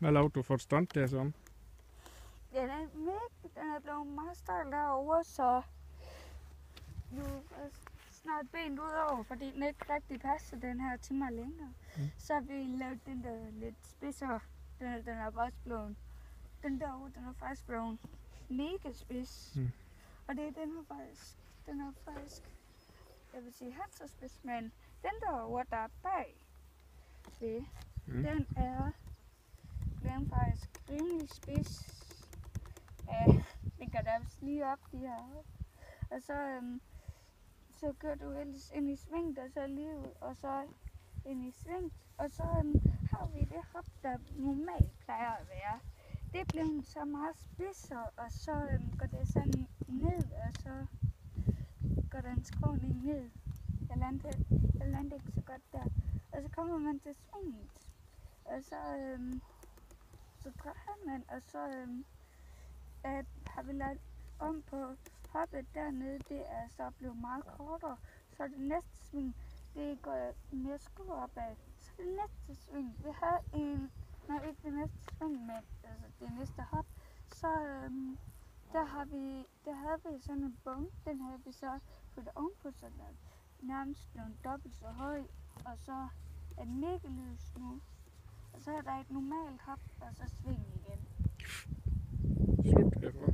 Hvad lavede du for et stunt der så? Den er blevet meget stolt derovre, så nu er snart benet ud over, fordi den ikke rigtig passer den her til mig længere. Så har vi lavet den der lidt spidsere. Den er også blevet, den derovre, den er faktisk blevet mega spids. Og det er den er faktisk, jeg vil sige halvt så spids, men den derovre, der er bag, se, den er faktisk rimelig spids. Den går da lige op de her. Og så kører du ellers ind i sving, og så lige ud, og så ind i sving. Og så har vi det hop, der normalt plejer at være. Det bliver så meget spidser, og så går det sådan ned, og så går den skråning ned. Jeg landede ikke så godt der. Og så kommer man til svinget, og så drejer man, og så har vi lagt om på hoppet dernede. Det er så blevet meget kortere. Så det næste sving, det går mere skud opad. Så det næste sving, vi har ikke det næste sving, men altså det næste hop, så der havde vi sådan en bum. Den havde vi så puttet ovenpå, så der nærmest blevet dobbelt så høj, og så er den mega lys nu. Og så er der et normalt hop, og så sving igen. Slut derfor.